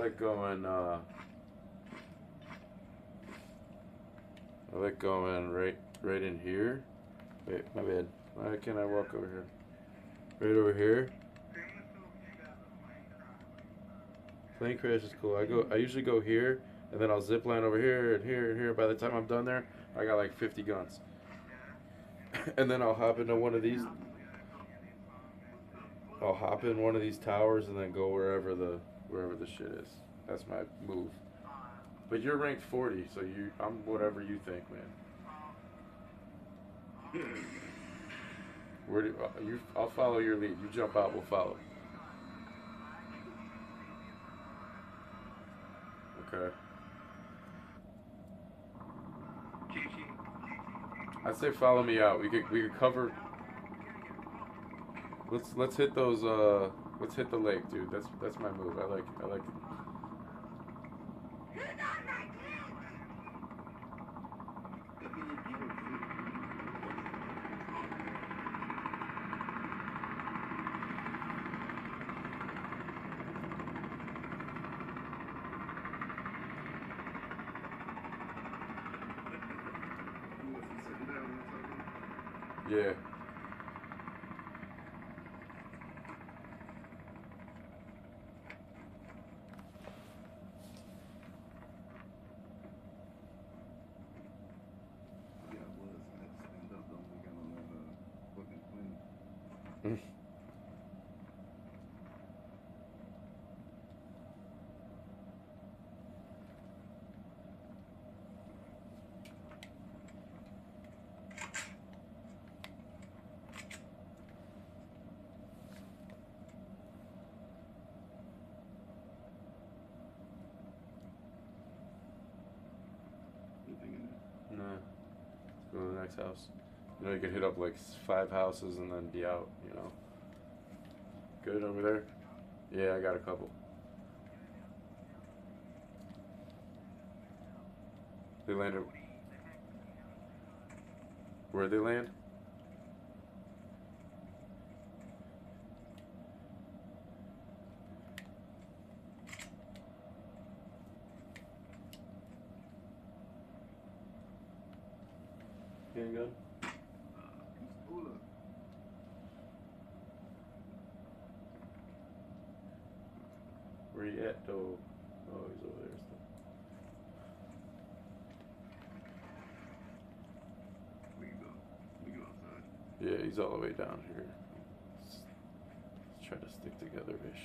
like going. I like going right in here. Wait, my bad. Why can't I walk over here? Right over here. Plane crash is cool. I usually go here, and then I'll zip line over here and here and here. By the time I'm done there, I got like 50 guns. And then I'll hop into one of these. I'll hop in one of these towers and then go wherever the shit is. That's my move. But you're ranked 40, so I'm whatever you think, man. Where do you? I'll follow your lead. You jump out, we'll follow. Okay. I'd say follow me out. We could cover. Let's hit those. Let's hit the lake, dude. That's my move. I like it. Yeah. No. Let's go to the next house. You know, you could hit up like 5 houses and then be out, you know. Good over there? Yeah, I got a couple. They landed. Where'd they land? Handgun? Where you at, though? Oh, he's over there still. We go outside. Yeah, he's all the way down here. Let's try to stick together-ish.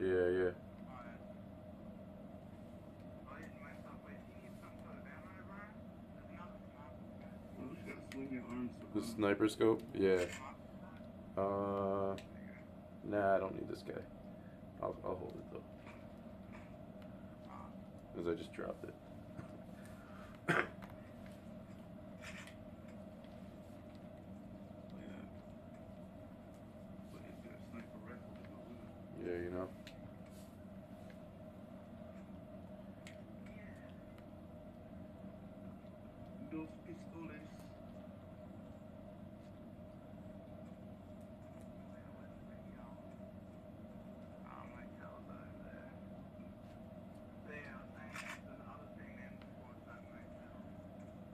Yeah, yeah. The sniper scope? Yeah. Nah, I don't need this guy. I'll hold it though. Because I just dropped it. Yeah, you know. Dos pistoles.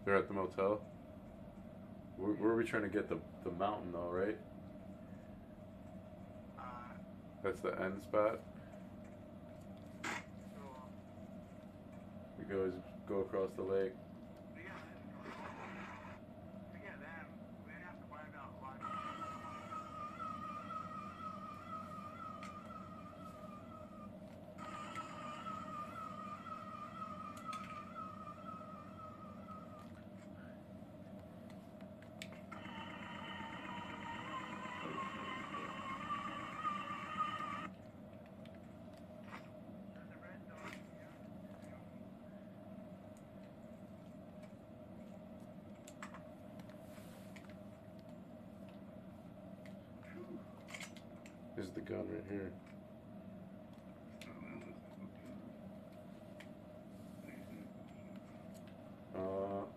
They're at the motel. Where are we trying to get the mountain though, right? That's the end spot. We go across the lake. Here's the gun right here.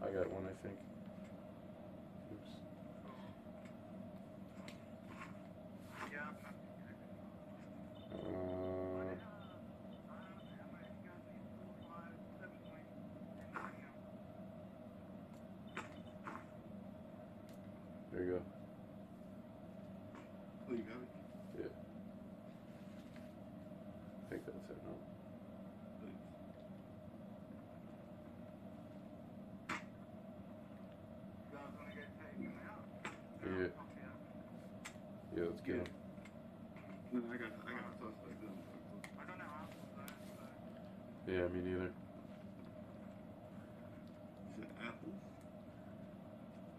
I got one, I think. Oops. get them. No, I got a suspect. I don't know how to do it. Yeah, me neither. Is it apples?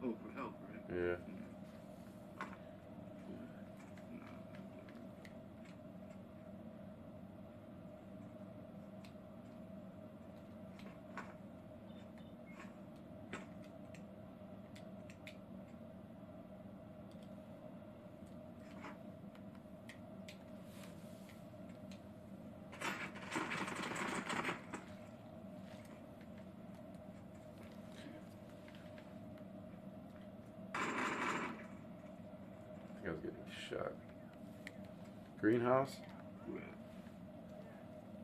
Oh, for help, right? Yeah. I think I was getting shot. Greenhouse? Where?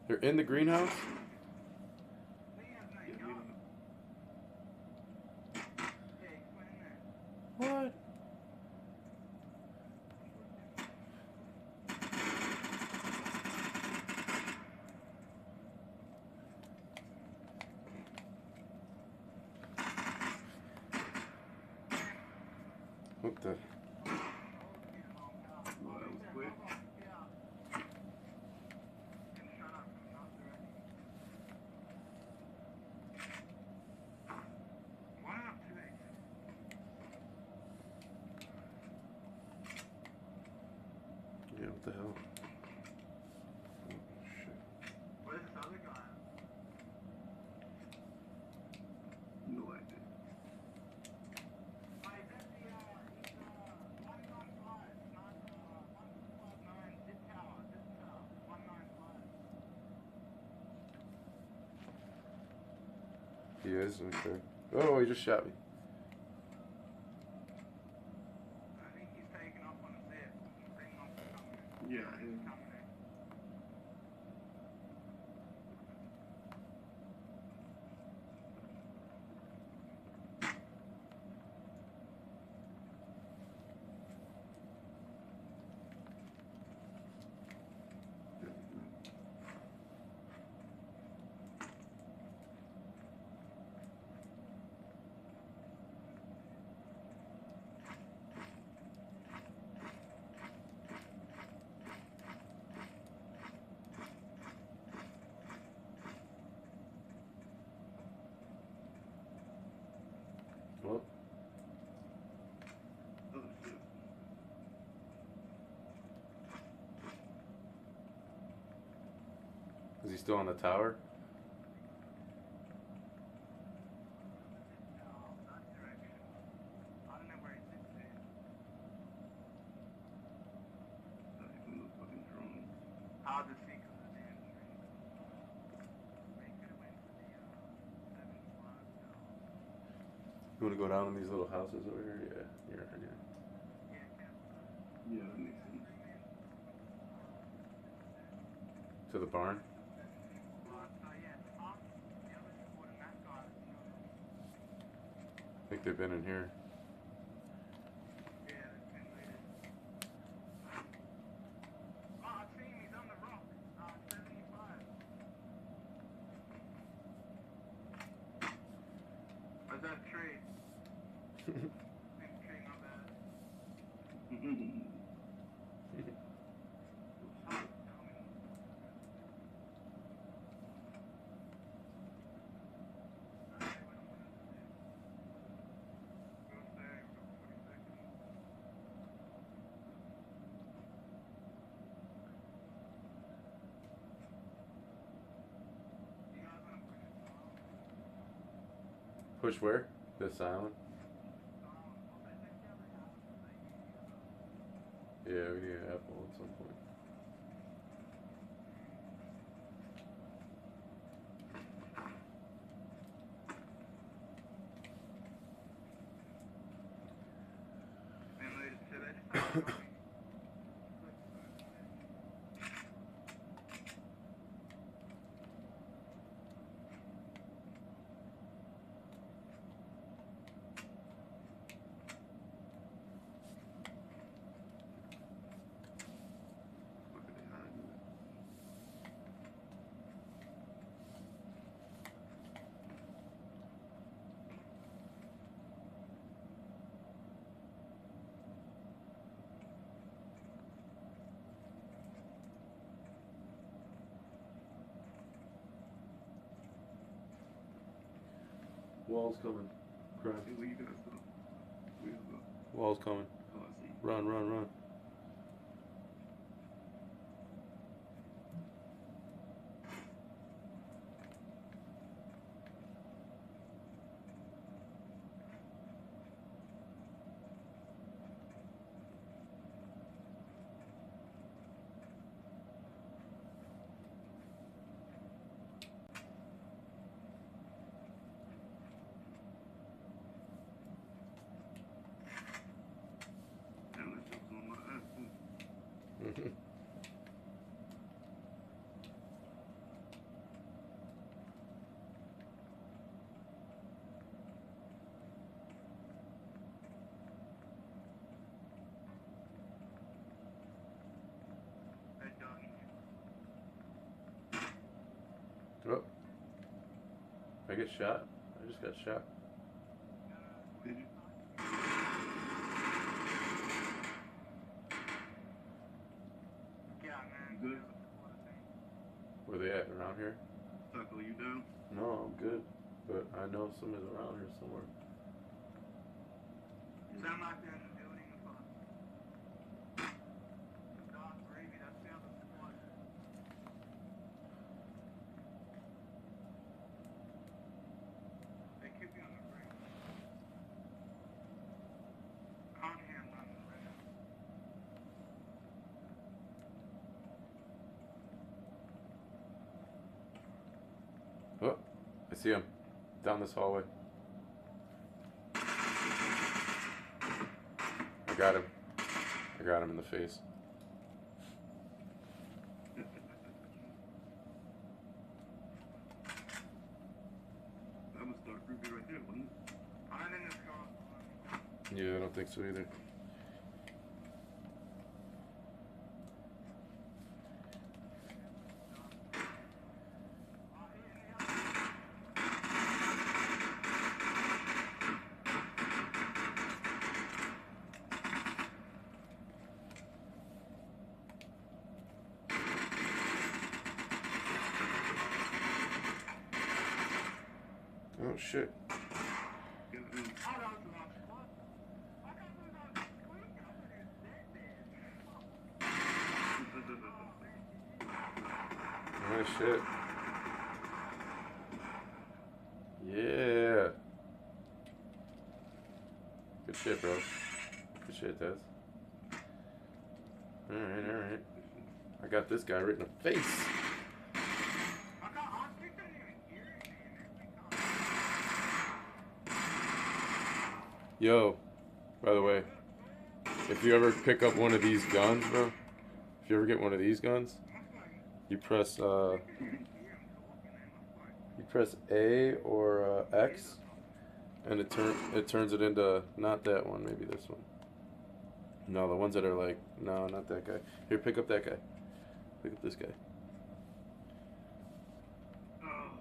They're in the greenhouse? What? What the? Well, that was quick. Yeah, what the hell? Oh, shit. Where's this other guy? No idea. He's at the, 195, not, 1259, this tower, 195. He is? Okay. Oh, he just shot me. I think he's taking off on a zip. Bringing off the company. Yeah, him. Well, Oh, shit. is he still on the tower? That direction. I don't know where he sits in. Not even no fucking drone. Hard to see because of the damn trees. They could have went to the, 75 tower. You want to go down in these little houses over here? Yeah, here, yeah. Yeah, cancel that. Yeah, that makes sense. To the barn? So yeah, us, the other squad, and that guy that's not. I think they've been in here. Yeah, that's been looted. Oh, I see him, he's on the rock. 75. Where's that tree? Big tree, my bad. Push where? This island? Yeah, we need an apple at some point. Fuck are they hiding at? Wall's coming. Crap. Hey, where you guys go? Where you go? Wall's coming. Oh, I see. Run, run, run. Damn, that shit was on my ass, too. Hey, Josh. Oh. I get shot? I just got shot. Did you? Yeah, man. You good? Where they at? Around here? Taco, you down? No, I'm good. But I know somebody's around here somewhere. Sound like they're in the building of Doc Gravy. That's the other squad. They could be on the bridge. Can't hear them running around. Oh, I see him. Down this hallway. I got him. I got him in the face. That was Dark Ruby right there, wasn't it? I'm in this car. Yeah, I don't think so either. Oh shit. Got him. Oh, that was the wrong spot. I got those on the quick. I thought he was dead, man. Oh shit. Yeah. Good shit, bro. Good shit, Tez. Alright, alright. I got this guy right in the face. I think I didn't even hear anything. Yo, by the way, if you ever pick up one of these guns, bro, if you ever get one of these guns, you press A or X, and it turns it into not that one, maybe this one. No, the ones that are like, no, not that guy. Here, pick up that guy. Pick up this guy.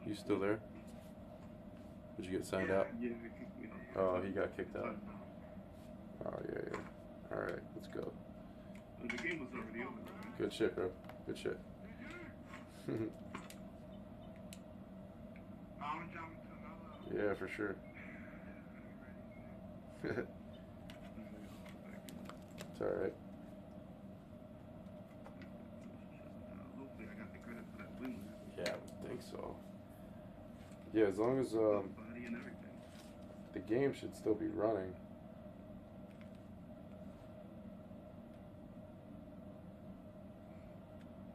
You still there? Did you get signed out? Yeah, they kicked me out. Oh, he got kicked out. Oh, yeah, yeah. Alright, let's go. The game was already over, right? Good shit, bro. Good shit. I'm jumping to another. Yeah, for sure. It's alright. Hopefully I got the credit for that win. Yeah, I would think so. Yeah, as long as Body and everything. the game should still be running.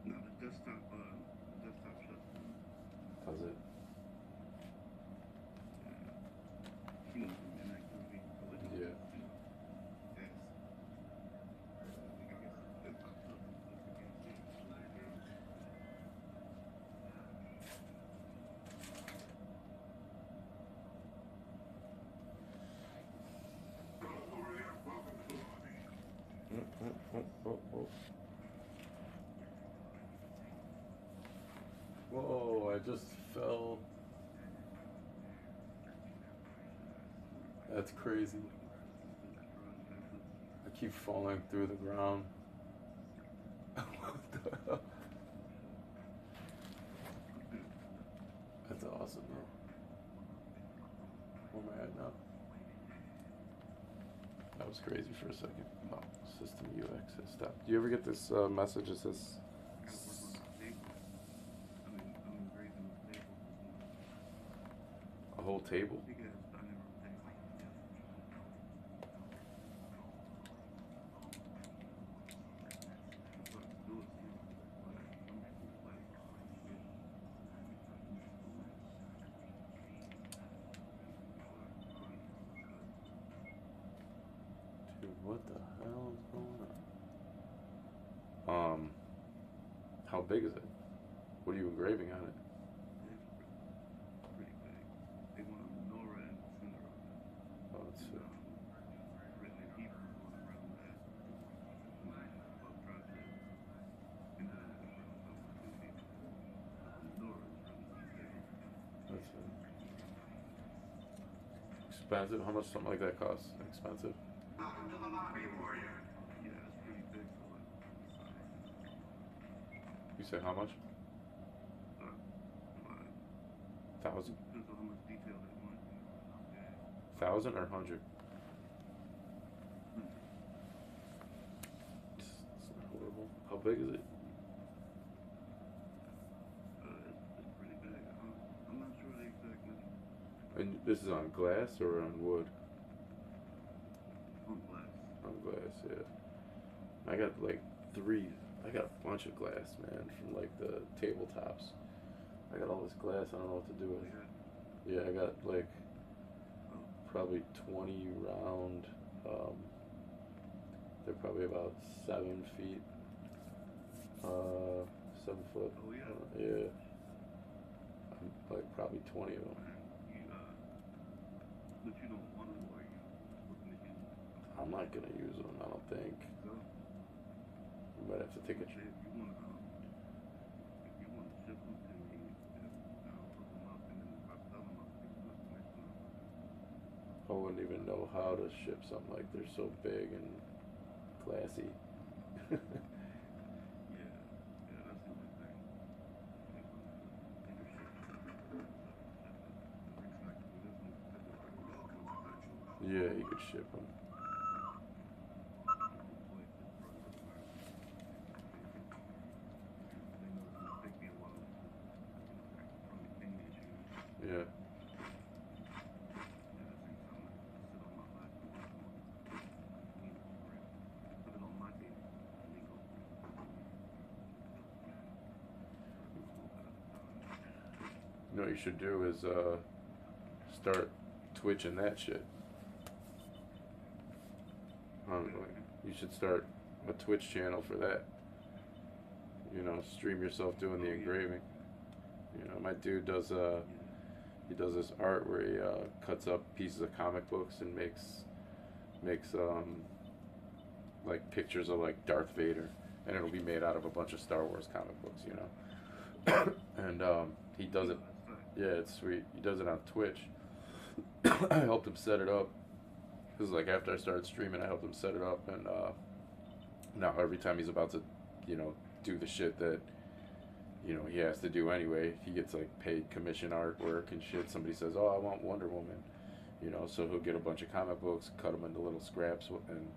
No, the desktop shuts down. Does it? You know, in that movie. Yeah. Yes. Whoa, I just fell. That's crazy. I keep falling through the ground. What the hell? That's awesome, though. Where am I at now? That was crazy for a second. Oh, system UX has stopped. Do you ever get this message that says a whole table? Dude, what the hell is going on? How big is it? What are you engraving on it? Oh, it's that's expensive. How much something like that costs? Expensive. You say how much? 1,000? 1,000 or 100? It's not horrible. How big is it? And this is on glass or on wood? On glass, yeah. I got like I got a bunch of glass, man, from like the tabletops. I got all this glass, I don't know what to do with it. Yeah, I got like probably 20 round, they're probably about 7 feet, 7 foot. Yeah. Like probably 20 of them. But you don't want them, or you looking at you? I'm not gonna use them, I don't think. You might have to take a If you want to ship them to me, I'll hook them up, and then if I sell them, I'll pick them up next month. I wouldn't even know how to ship something like they're so big and classy. Yeah, that's the only thing. Yeah, you could ship them. Yeah. You know what you should do is start twitching that shit. You should start a Twitch channel for that. You know, stream yourself doing the engraving. You know, my dude does he does this art where he cuts up pieces of comic books and makes like pictures of like Darth Vader, and it'll be made out of a bunch of Star Wars comic books, you know. And he does it. Yeah, it's sweet. He does it on Twitch. I helped him set it up. Because like after I started streaming, I helped him set it up, and now every time he's about to, you know, do the shit that, you know, he has to do anyway, he gets like paid commission artwork and shit. Somebody says, "Oh, I want Wonder Woman," you know, so he'll get a bunch of comic books, cut them into little scraps, and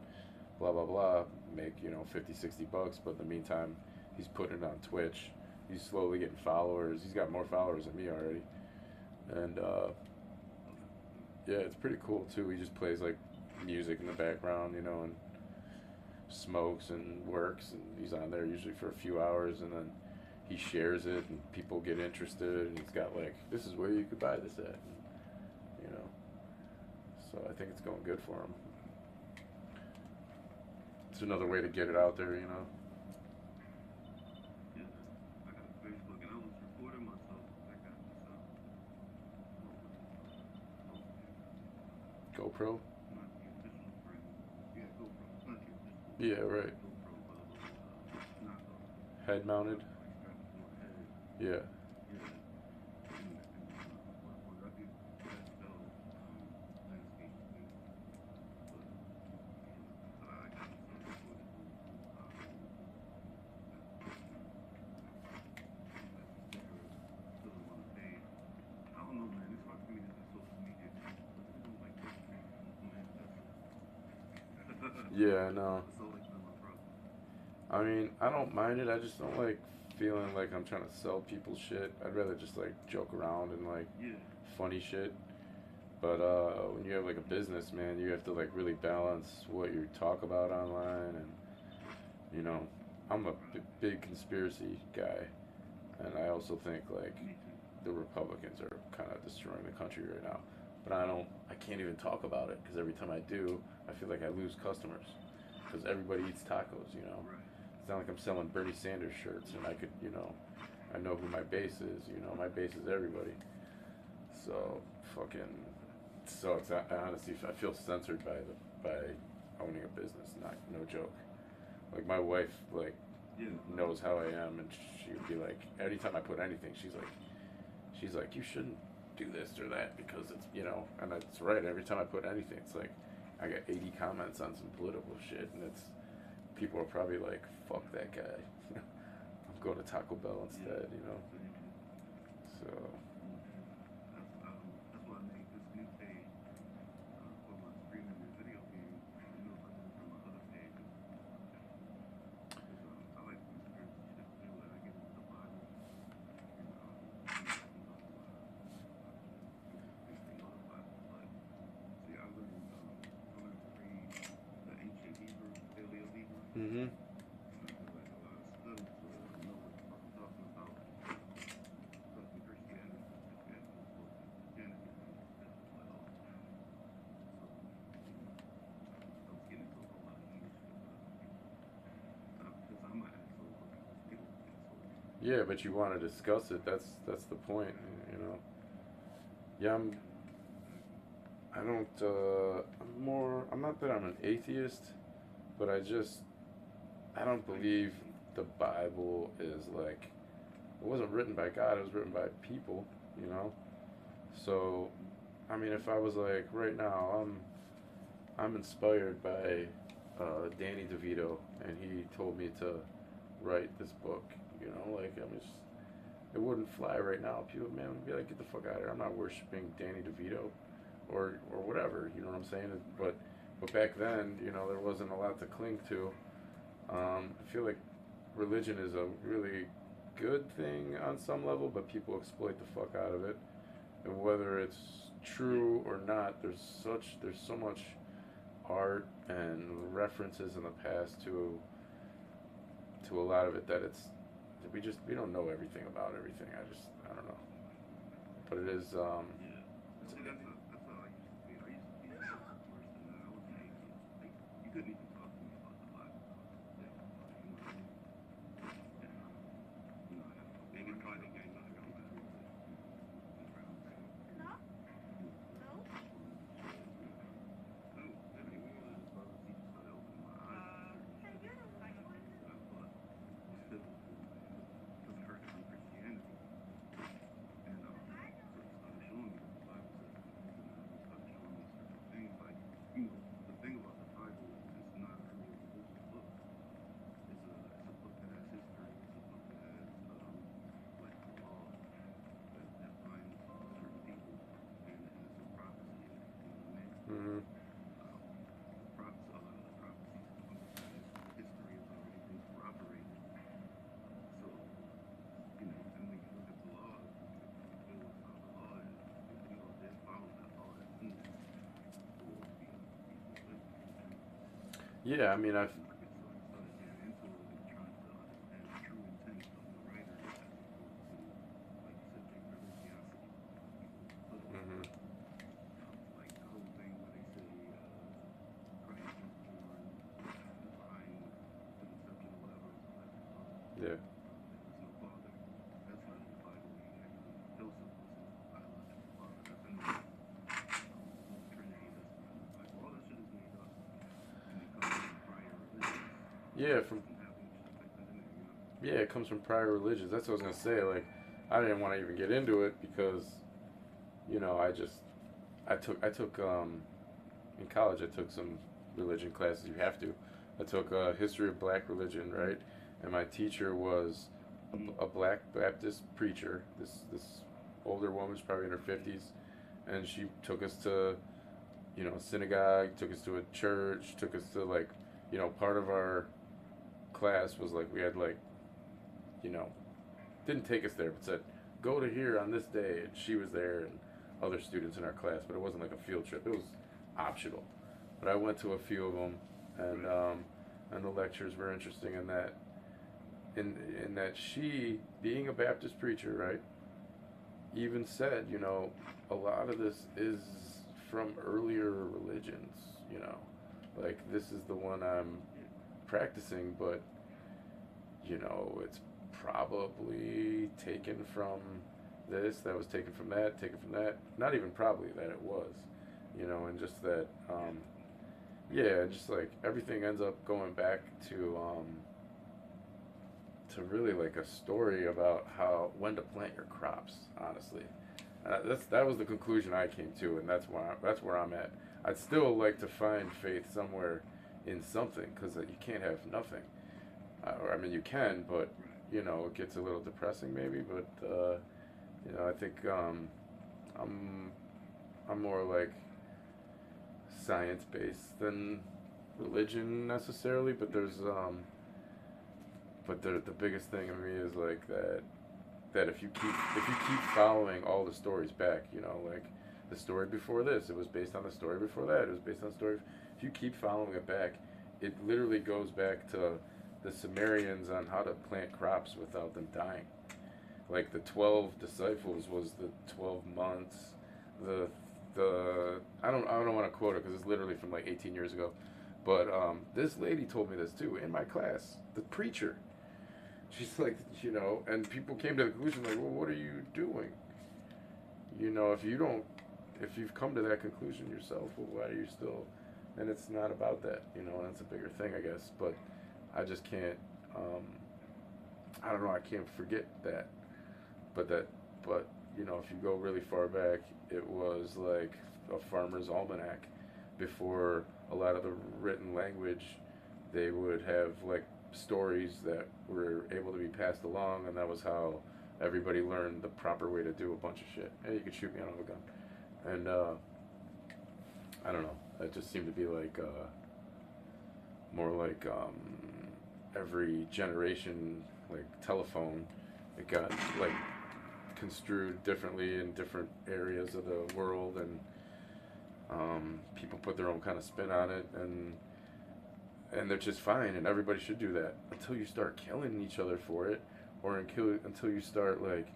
blah blah blah, make, you know, 50, 60 bucks. But in the meantime, he's putting it on Twitch. He's slowly getting followers. He's got more followers than me already, and yeah, it's pretty cool too. He just plays like music in the background, you know, and smokes and works, and he's on there usually for a few hours, and then he shares it, and people get interested, and he's got like, this is where you could buy this at, and, you know, so I think it's going good for him. It's another way to get it out there, you know. Yeah, I got a Facebook, and I was recording myself. I got this GoPro? not the official brand. Yeah, GoPro. It's not the official. Yeah, right. GoPro, not the Head mounted? like strap to my head. Yeah. Yeah. What I do pastel landscape thing. But I got some recorded. Still want to pay. I don't know, man. It's hard for me to do social media. Yeah, I know. It's always been my problem. I mean, I don't mind it. I just don't like feeling like I'm trying to sell people shit. I'd rather just like joke around and like Yeah. funny shit. But when you have like a business, man, you have to like really balance what you talk about online, and you know, I'm a Right. big conspiracy guy, and I also think like Me too. the Republicans are kind of destroying the country right now. But I can't even talk about it because every time I do, I feel like I lose customers because everybody eats tacos. Right. It's not like I'm selling Bernie Sanders shirts, and I could, I know who my base is. My base is everybody. So fucking sucks. I honestly I feel censored by owning a business. Not no joke. Like my wife like Yeah. No. knows how I am, and she would be like, anytime I put anything, she's like, you shouldn't do this or that because and that's right. Every time I put anything, it's like I get 80 comments on some political shit, and it's people are probably like, fuck that guy. I'm going to Taco Bell Yeah. instead. Same here. So That's why I made this new page for my streaming and video games. You know, if I do it from my other pages, because I like conspiracy shit too. And I get into the Bible, and think they know the Bible, but see, I learned to read the ancient Hebrew, Paleo Hebrew, mm-hmm. and I did like a lot of study, so that I know what the fuck I'm talking about. Because in Christianity, was supposed to be Christianity, and understood as well. So, I was getting into a whole lot of English shit with other people. Because I'm an asshole, but people still asshole me. Yeah, but you want to discuss it. That's the point. You know. Yeah, Exactly. I don't. I'm more. I'm not that I'm an atheist, but I don't I used to believe be. the Bible is like. It wasn't written by God. It was written by people. You know. So, Mm-hmm. I mean, if I was like right now, I'm inspired by Danny DeVito, and he told me to write this book. Like I'm just it wouldn't fly right now. People, man, would be like, get the fuck out of here. I'm not worshiping Danny DeVito, or whatever. You know what I'm saying? But Right. back then, there wasn't a lot to cling to. I feel like religion is a really good thing on some level, but people exploit the fuck out of it. And whether it's Yeah. true or not, there's so much art and references in the past to a lot of it that we don't know everything about everything. I don't know, but it is Yeah. And see, that's how I used to be. I used to be worse than that. I was an atheist. Like, you couldn't even talk to me about the Bible. You know what I mean? And I have no Maybe problem try with it other again, people not sharing around their that. views, but being around the same No? people, that people are destroyed. No, it ain't one of those brothers. He just started opening my eyes to certain Hey, shit you're the nice one. that I thought was biblical and doesn't hurt from Christianity. And so he started showing me what the Bible says and things, and then he started showing me certain things. Like, the thing about the Bible is it's not really a religious book. It's a book that has history. It's a book that has like the law that binds certain people, and it has some prophecy in it. You know what I mean? mm-hmm. Um, a lot of the prophecies come from the past. History has already been corroborated. So, and when you look at the law, you deal with how the law is. If we all did follow that law that's in there, the world would be a peaceful place. Yeah. I mean, And I started getting into it and trying to understand the true intent of the writers as opposed to, like you said, big religiosity. People put on mm-hmm. like the whole thing where they say Christ was born behind the conception or whatever his alleged father. Yeah. There was no father. That's not in the Bible. Actually, Joseph was his biological father. That's in the Bible. The whole Trinity, that's not in the Bible. All that shit is made up, and it comes from prior religions. Yeah. Christ From didn't have any shit like that in there. Yeah, it comes from prior religions. That's what I was gonna say. Like, I didn't want to even get into it because I took in college. I took some religion classes. You have to. I took history of black religion, right? And my teacher was Mm-hmm. a black Baptist preacher. This older woman, she's probably in her 50s, and she took us to synagogue, took us to a church, took us to like part of our class was like we had like, you know, didn't take us there, but said go to here on this day, and she was there and other students in our class, but it wasn't like a field trip. It was optional. But I went to a few of them, and the lectures were interesting in that in that she, being a Baptist preacher, right, even said, a lot of this is from earlier religions, like this is the one I'm practicing, but it's probably taken from this, that was taken from that, taken from that. Not even probably that it was, and just that, yeah, just like everything ends up going back to really like a story about how when to plant your crops. Honestly, that was the conclusion I came to, and that's where I'm at. I'd still like to find faith somewhere in something, because you can't have nothing. I mean, you can, but it gets a little depressing maybe. But I think I'm more like science based than religion necessarily. But the biggest thing in me is like that if you keep following all the stories back, like the story before this, it was based on the story before that, it was based on the story. If you keep following it back, it literally goes back to the Sumerians on how to plant crops without them dying. Like the 12 disciples was the 12 months. The I don't want to quote it because it's literally from like 18 years ago, but this lady told me this too in my class. The preacher, she's like, and people came to the conclusion like, well, what are you doing? If you've come to that conclusion yourself, well, why are you still? And it's not about that, and it's a bigger thing, I guess. But I just can't. I don't know. I can't forget that. But if you go really far back, it was like a farmer's almanac. Before a lot of the written language, they would have like stories that were able to be passed along, and that was how everybody learned the proper way to do a bunch of shit. Hey, you can shoot me, I don't have a gun. And I don't know. It just seemed to be like more like every generation, like telephone, it got like construed differently in different areas of the world, and people put their own kind of spin on it, and they're just fine, and everybody should do that until you start killing each other for it, or until you start like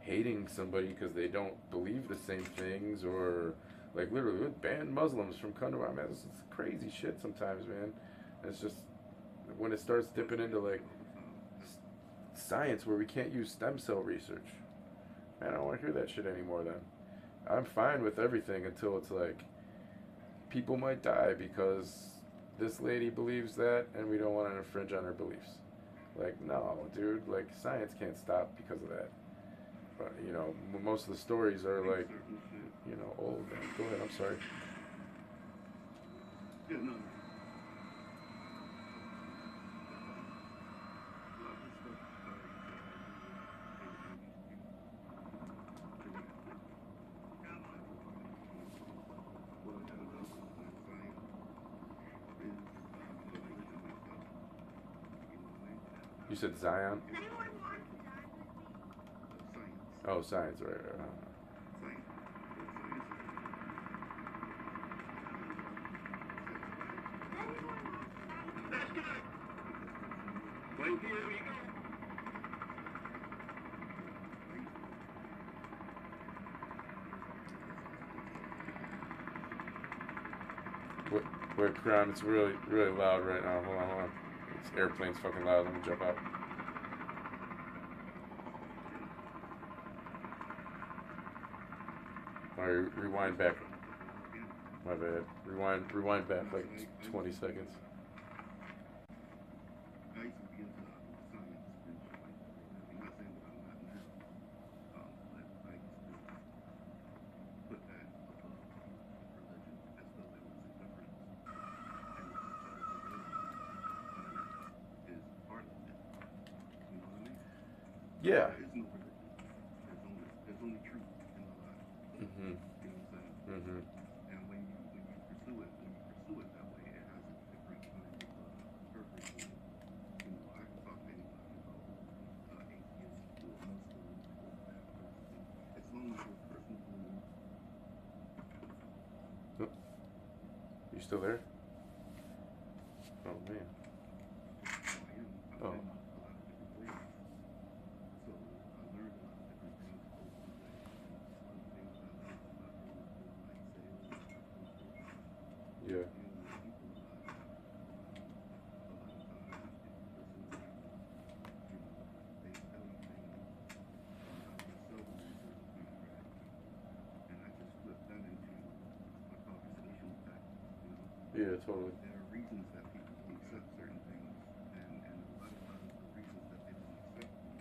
hating somebody because they don't believe the same things, or like literally would ban Muslims from coming to our man. It's crazy shit sometimes, man. It's just when it starts dipping into like science where we can't use stem cell research. Man, I don't want to hear that shit anymore. Then I'm fine with everything until it's like people might die because this lady believes that, and we don't want to infringe on her beliefs. Like, no, dude. Like, science can't stop because of that. But most of the stories are like, old. Go ahead. I'm sorry. Yeah, no. You said Zion? Science. Oh, science, right. Science. That's good. Right here we go. Wait, Crown, it's really, really loud right now. Hold on. This airplane's fucking loud. Let me jump out. Alright, rewind back. My bad. Rewind back like 20 seconds. I used to be into science and shit like that. I'm not saying that I'm not now. But I used to put that above religion as though there was a difference. And religion is part of it. You know what I mean? Yeah. There is no religion. There's only truth in the lie. Mm-hmm. You know what I'm saying? Mm-hmm. And when you pursue it that way, it has a different kind of You still there? Oh man. Just who I am. I've Oh. been a lot of different ways. So I learned a lot of different things both through that. One of the things I learned a lot from was doing like sales and stuff like that. Yeah. Dealing with people a lot. A lot of times if you listen to people, they tell you things on how they sell them on certain contracts. And I just flip that into my conversational tactics. Yeah, totally. There are reasons that people don't accept certain things, and a lot of times the reasons that they don't accept them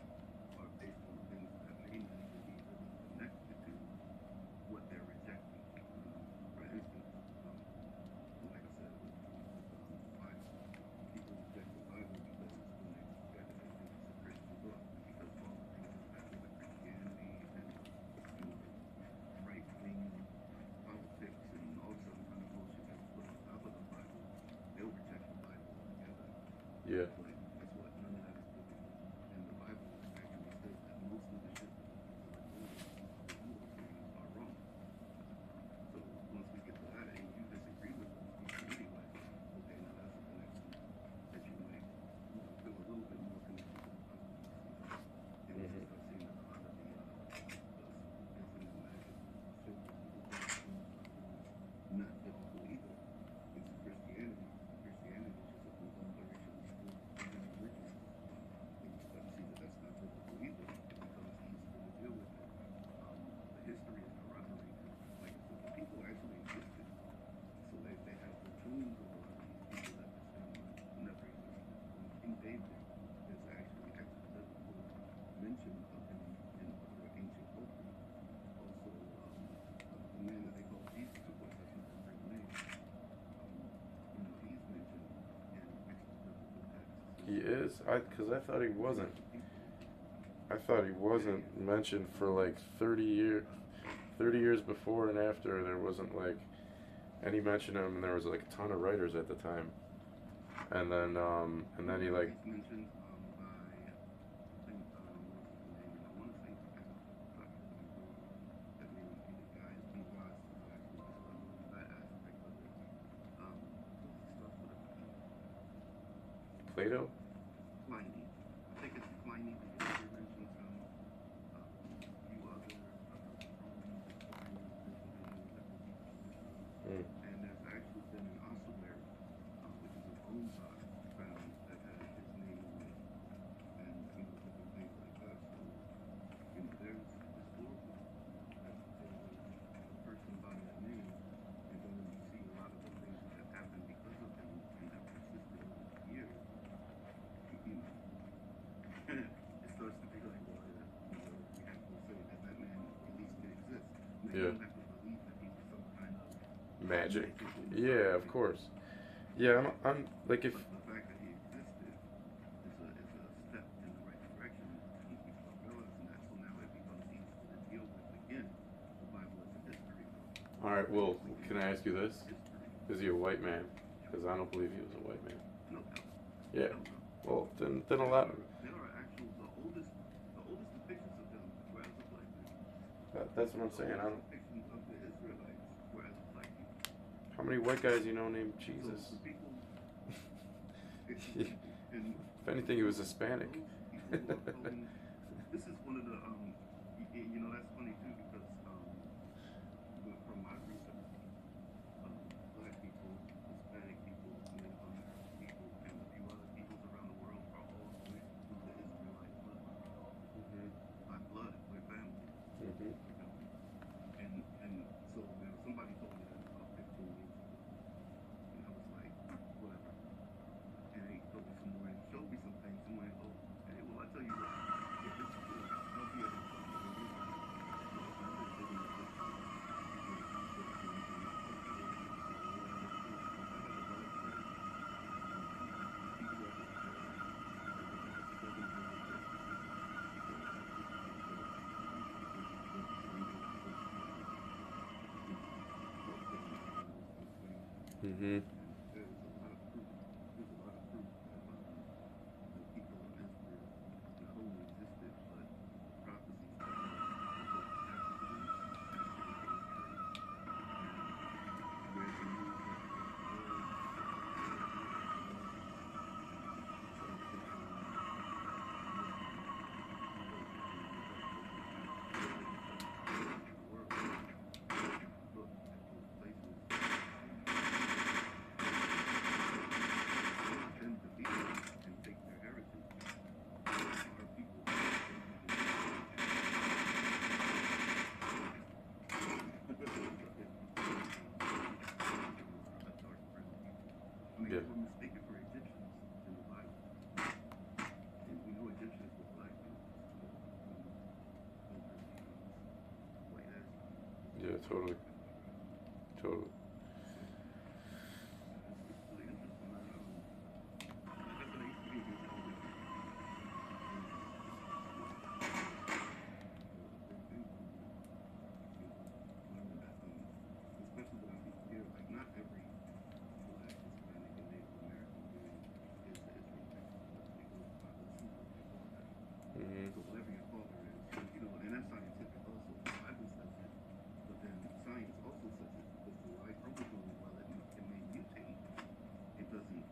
are based on things that may not even be really connected to what they're rejecting. For instance, like I said, with the Bible, people reject the Bible because it's been they think it's a Christian book because of all the things that's happened with Christianity and right wing politics and all this other kind of bullshit that's put on top of the Bible. They'll reject the Bible altogether. Yeah. But guess what? None of that is biblical. And the Bible actually says that most of the shit that the people are doing, the evil things, are wrong. So once we get to that and you disagree with those people anyway, okay, now that's a connection that you might, feel a little bit more connected to the Bible. And we Mhm. start seeing that a lot of the ism and magic symbols not biblical either. It's Christianity. Christianity is just a conglomeration of different religions. And you start to see that that's not biblical either. It becomes easier to deal with it. The history is corroborated. Like I said, the people actually existed. So they have the tombs of a lot of these people that they're saying never existed. King David, there's actually extra biblical mention of him in other ancient cultures. Also, the man that they call Jesus, of course, that's not his real name. He's mentioned in extra biblical texts He as well. is? Because I thought he These wasn't. types of people. I thought he wasn't mentioned for like 30 years. 30 years before and after, there wasn't like any mention of him, and there was like a ton of writers at the time. And then he like, He's mentioned by, I think, what's his name? I want to say TacoSlanger. That may not be the guy. One of us is actually discovering that aspect of it. What's the stuff with a P? Plato? Pliny. I think it's Pliny the Younger mentions him. A few other Roman historians mention him. There's a couple people mention him. Mm. And there's actually been an ossuary, which is a bone box found that has his name on it, and different things like that. So there's historical proof that there was a person by that name, and then when you see a lot of the things that happened because of him and have persisted over the years, it starts to be like, well, we have to say that that man at least did exist. Now, you Yeah. don't have to believe that he was some kind of Magic. magical Yeah, of Messiah, course. Yeah, I'm like if. but the fact that he existed is a step in the right direction, and people are realizing that. So now it becomes easier to deal with again. The Bible is a history book. All right. Well, We can can I ask you this? history. Is he a white man? Because I don't believe he was a white man. No doubt. Yeah. No doubt. Well, then a lot. There are actual the oldest depictions of him were as a black man. That's what I'm The saying. I oldest don't. depictions of the Israelites were as black people. How many white guys you know named So Jesus? the people, If and anything, he was Hispanic. those people who are calling, this is one of the that's funny too because from my research, black people, Hispanic people, Native American people, and a few other peoples around the world are all connected to the Israelite bloodline. Mhm. By blood, we're family. Mhm. And so somebody told me that about 15 years ago, and I was like, whatever. And he told me some more and showed me some things. And went, oh, hey, well, I tell you what, if this is true, I'll be able to talk to the Israelites. So I started digging into history, researching, and cultural history, or whatever too, because I have a library PDF library that has 700 books. So I have history books, ancient books, language books, culture and all those kind of things. Mhm. And there's a lot of proof. There's a lot of proof that the people of Israel not only existed, but the prophecies that led to their captivity actually came true. And where they moved, Yeah. they were mistaken for Egyptians in the Bible. And we know Egyptians were black people. White ass people. Yeah, totally. Totally. It's really interesting. Like I said, I used to be against all different learning that, especially when I be here, like not every black, Hispanic, and Native American being is the Israelite. It goes by the super before that. Mm-hmm. So whatever your father is, and that's scientific also. The Bible says it, but then science also says it because the Y chromosome, while it may mutate, it doesn't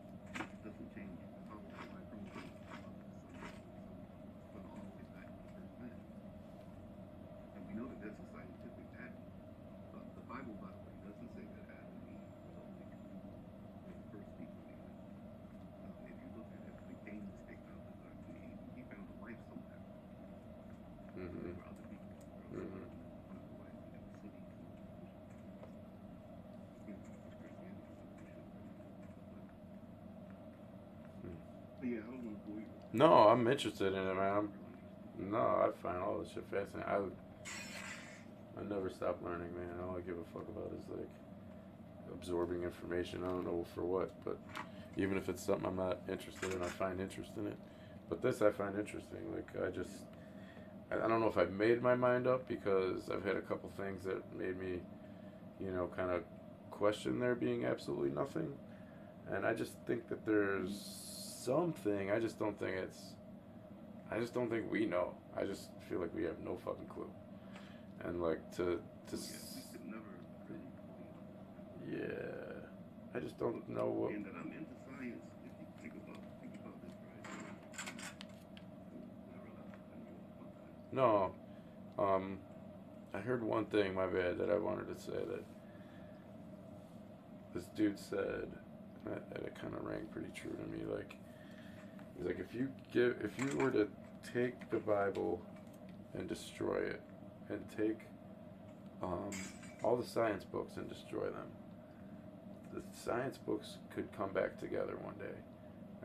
change how the Y chromosome is developed. It's going all the way back to the first man. And we know that that's a scientific fact. The Bible, by the way, doesn't say that Adam and Eve were the only two, were the first people even. If you look at it, when Cain was kicked out the garden, he found a wife somewhere. So Mm-hmm. there were other people. There were Mm-hmm. other found a wife in the cities. Because Christianity is so pushing but yeah, I don't want to bore you with that. No, I'm interested in it, man. Real interesting. No, I find all this shit fascinating. I never stop learning, man. All I give a fuck about is like absorbing information. I don't know for what, but even if it's something I'm not interested in, I find interest in it. But this I find interesting. Like I don't know if I've made my mind up because I've had a couple things that made me, kind of question there being absolutely nothing. And I just think that there's something. I just don't think we know. I just feel like we have no fucking clue. And like Yeah, we could never really fully understand. yeah, I just don't know what. And that I'm into science. If you think about this, right? Whatever else, and you want time. No, I heard one thing. My bad. That I wanted to say that this dude said, and it kind of rang pretty true to me. Like he's like, if you were to take the Bible and destroy it, and take all the science books and destroy them, the science books could come back together one day,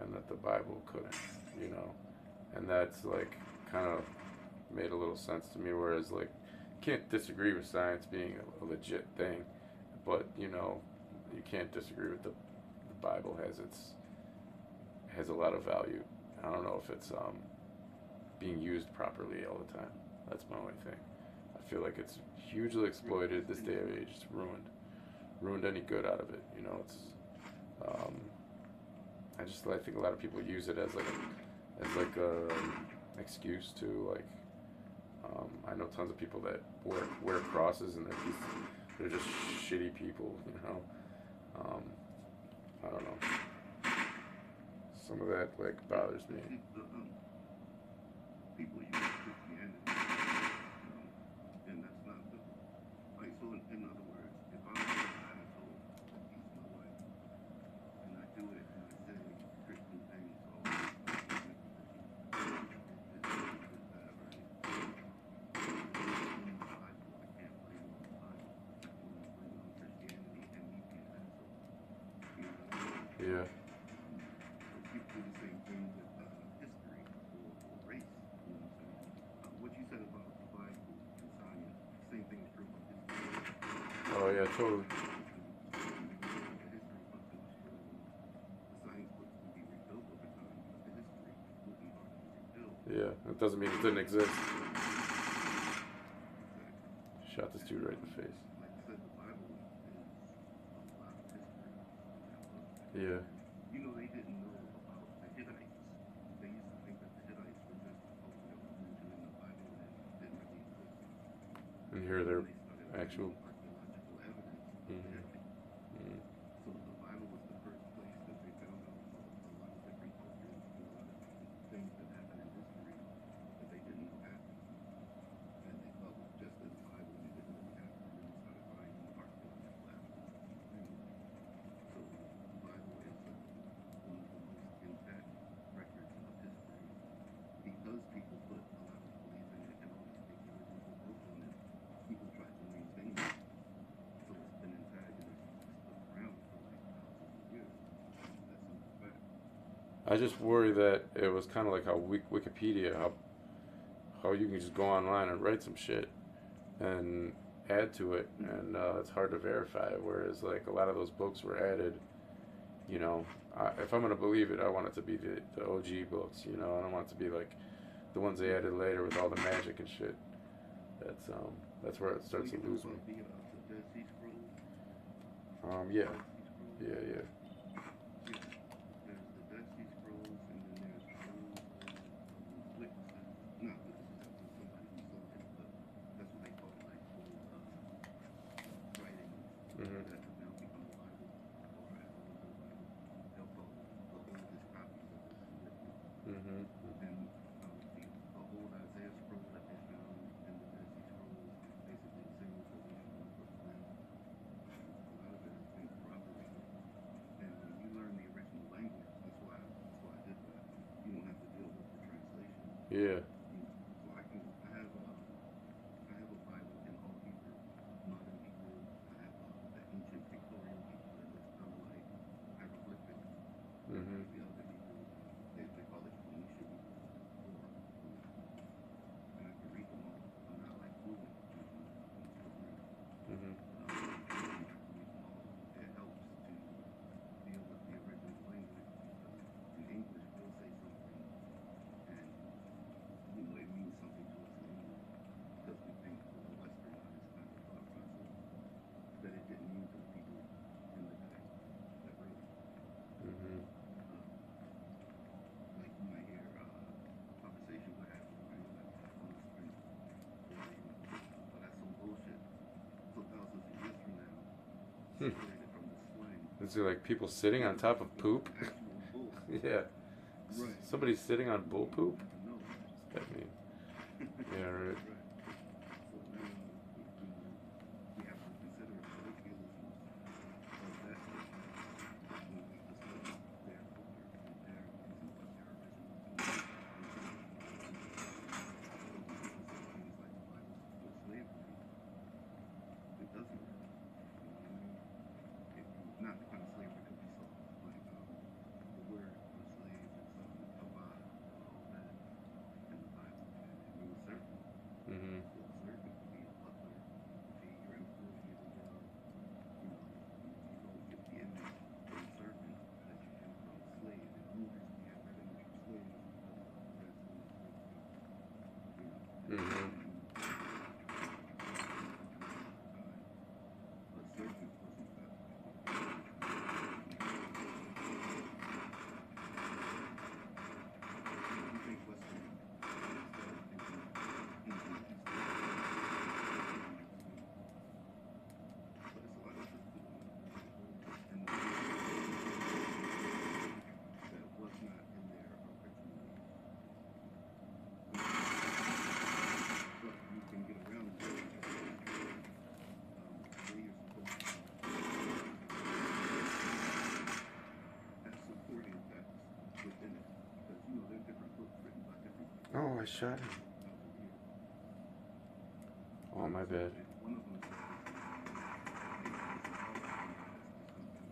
and that the Bible couldn't, and that's like kind of made a little sense to me. Whereas like, can't disagree with science being a legit thing, but you can't disagree with the Bible has a lot of value. I don't know if it's being used properly all the time. That's my only thing. I feel like it's hugely exploited this day of age. It's ruined any good out of it. It's I think a lot of people use it as like a excuse to like. I know tons of people that wear crosses and they're just shitty people. I don't know. Some of that like bothers me. People use Christianity, and that's not the like. So in other words, if I'm a dinosaur, he's my wife, and I do it, and I say Christian things all the time, it's bad, right? In the Bible, I can't blame on the Bible. I can only blame on Christianity and me being an asshole. You know what I mean? Yeah. People do the same thing with history or race. You know what I'm saying? What you said about the Bible and science, same thing is true about history. Oh yeah, totally. The history books are destroyed. The science books will be rebuilt over time, but the history will be hard to rebuild. Yeah, that doesn't mean it didn't exist. Exactly. Shot this dude right in the face. Like I said, the Bible is a lot of history in that book. Yeah. They didn't know about the Hittites. They used to think that the Hittites were just mentioned in the Bible and didn't really exist. And here they're They started actual. finding archaeological evidence of the Mm-hmm. Hittites. Mm-hmm. So the Bible was the first place that they found out about a lot of different cultures and a lot of different things that happened in history that they didn't know happened. And they thought was just in the Bible and it didn't really happen. And then they started finding archaeological evidence of these things. So the Bible is one of the most intact records of history because people put a lot of belief in it and all these big religions were built on it. People try to maintain it. I just worry that it was kind of like how Wikipedia, how you can just go online and write some shit and add to it, and it's hard to verify. Whereas like a lot of those books were added, you know, if I'm gonna believe it, I want it to be the OG books. You know, I don't want it to be like the ones they added later with all the magic and shit. That's where it starts to lose me. The Dead Sea Scrolls. Yeah, Dead Sea Scrolls. yeah, yeah. Yeah. There's the Dead Sea Scrolls, and then there's old witnesses. Not witnesses, that was somebody who saw it, but that's what they call like old writings Mhm. that have now become the Bible, or as a Bible. They'll call the oldest copies of it written. Mhm. And the old Isaiah scroll that they found in the Dead Sea Scrolls is basically the same as what we have in the books now. A lot of it has been corroborated. And when you learn the original language, that's why I did that. You don't have to deal with the translation. Yeah. So I have a Bible in all Hebrew, modern Hebrew. I have the ancient pictorial Hebrew that looks kind of like hieroglyphics, Mhm. like the other Hebrew. They call it Phoenician Hebrew or and I can read them all. I'm not like fluent in them. I can still read, Mhm. but I can read them all. It helps to deal with the original language because in English we'll say something and it means something to us in English because we think with a westernized kind of thought process that it didn't mean to the people in the day that wrote it. Mhm. Um, like you might hear a conversation we're having right like on the street where you know, oh that's some bullshit. So thousands of years from now, Hmm. separated from the slang, Is it like people sitting on people top think of it's poop? actual bull. Yeah. Right. Somebody's sitting on bull You poop? never know. What's that mean? Yeah, right. Right. So now, we have to consider the colloquialisms of that statement when we discuss their culture and their using of their original language. So when people say things like the Bible supports slavery, it doesn't really. You know what I mean? Not the kind of slavery that we saw. Like the word for slave is abad or obed in the Bible, and it means servant. Mhm. So a servant could be a butler, it could be your employee at a job. You don't get the image from servant that you do from slave. And the only reason we have that image from slave is because of the Red Sea slave trade. And that Mhm. didn't mean slavery at the time. But servant wasn't that way. So if you think Western, instead of thinking English, you start thinking English. But it's a lot of truth to it. It really is. And the things that they that was not in there originally, but you can get around those because the way you're supposed to interpret the original has supporting text within it. Because, there are different books written by different people Oh, I over shot thousands him. of years. Oh, my So bad. if one of them says, hey, this is how I do something,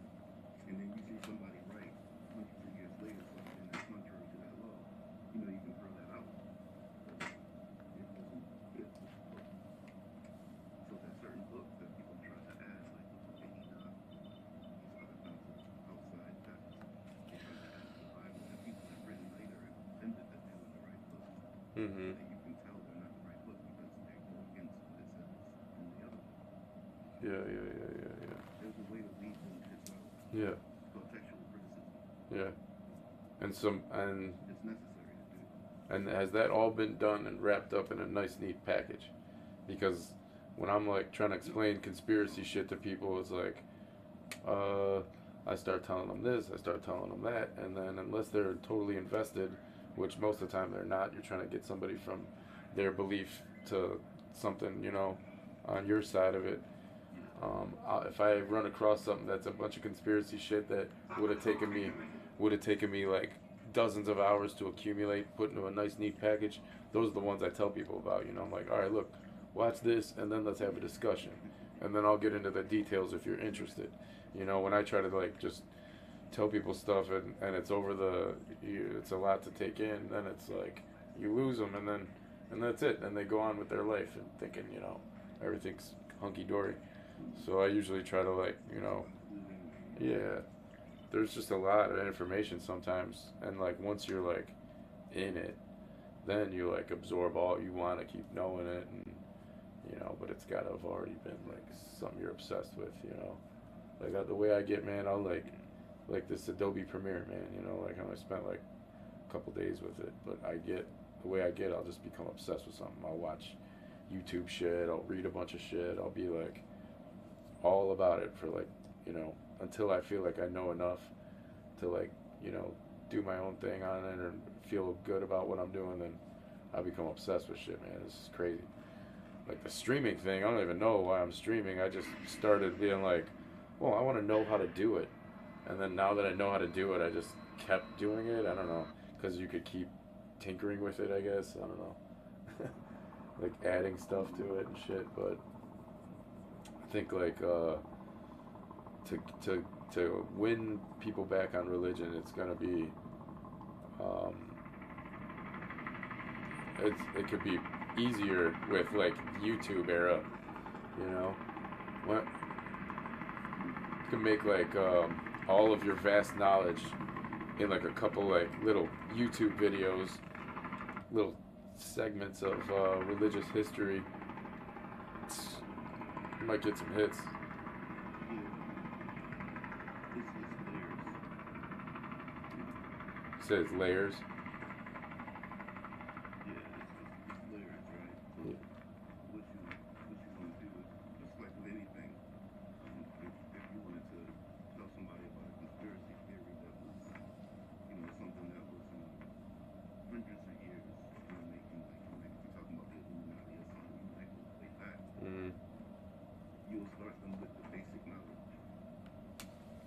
and then you see somebody write hundreds of years later something that's contrary to that law, you can throw that out because it doesn't fit with the book. So there's certain books that people try to add, like the book of Enoch or these other kinds of outside texts. They try to add to the Bible that people have written later and pretended that they were the right book, Mhm. that you can tell they're not the right book because they go against what it says in the other book. Yeah, yeah, yeah, yeah, There's a way to weed them shits out. yeah. Yeah, It's called textual criticism. yeah. It's necessary to do. And has that all been done and wrapped up in a nice, neat package? Because when I'm like trying to No, explain conspiracy no. shit to people, it's like, uh, I start telling them this, I start telling them that, and then unless they're totally invested, which most of the time they're not, you're trying to get somebody from their belief to something, on your side of it. If I run across something that's a bunch of conspiracy shit that would have taken me, like dozens of hours to accumulate, put into a nice neat package, those are the ones I tell people about. I'm like, all right, look, watch this, and then let's have a discussion, and then I'll get into the details if you're interested. When I try to like just tell people stuff and it's over it's a lot to take in. Then it's like you lose them and that's it. And they go on with their life and thinking everything's hunky dory. So I usually try to yeah. There's just a lot of information sometimes, and like once you're like in it, then you like absorb all you want to keep knowing it, and but it's got to have already been like something you're obsessed with. Like the way I get, man, I'll like this Adobe Premiere, man. Like I only spent like a couple days with it, but the way I get, I'll just become obsessed with something. I'll watch YouTube shit. I'll read a bunch of shit. I'll be like all about it for like until I feel like I know enough to like do my own thing on it and feel good about what I'm doing. Then I become obsessed with shit, man. This is crazy. Like the streaming thing, I don't even know why I'm streaming. I just started being like, well, I want to know how to do it. And then now that I know how to do it, I just kept doing it. I don't know. Because you could keep tinkering with it, I guess. I don't know. Like adding stuff to it and shit. But I think like to win people back on religion, it's going to be, um, it could be easier with like YouTube era, what you can make like all of your vast knowledge in like a couple like little YouTube videos, little segments of religious history. You might get some hits. It's layers. Says layers. Yeah, it's layers, right? So Yeah. what you want to do is just like with anything. If you wanted to tell somebody about a conspiracy theory that was, something that was hundreds of years in the making, like if you're talking about the Illuminati or something, like way back, Mm. you'll start them with the basic knowledge,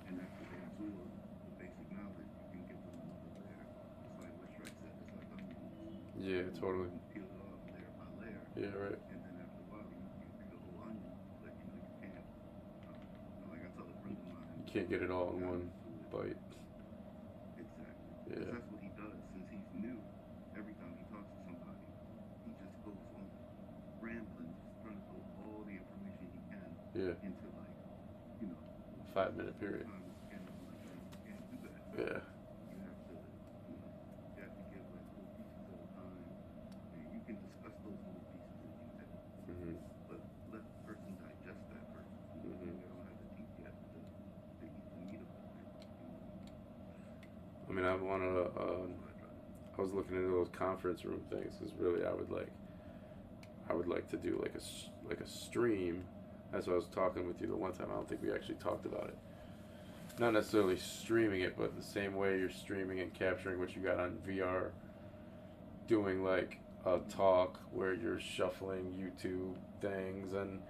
and after they absorb the basic knowledge, you can give them another layer. It's like what Shrek said. It's like onions. Yeah, totally. You peel it off layer by layer. Yeah, right. And then after a while, you eat the whole onion, but you can't. Like I tell a friend of mine, You can't get it all in got one into it. bite. Exactly. Yeah. Because that's what he does. Since he's new, every time he talks to somebody, he just goes on rambling, just trying to throw all the information he can Yeah. into like, 5-minute period. time is scanning on that. You can't do that. Yeah. You have to give like little pieces at a time, and you can discuss those little pieces in detail. Mhm. But let the person digest that first. Mhm. They don't have the teeth yet to eat the meat of the thing. I mean, I want to. That's what I try to do. I was looking into those conference room things because really, I would like to do like a stream. That's what I was talking with you the one time. I don't think we actually talked about it. Not necessarily streaming it, but the same way you're streaming and capturing what you got on VR, doing like a talk where you're shuffling YouTube things and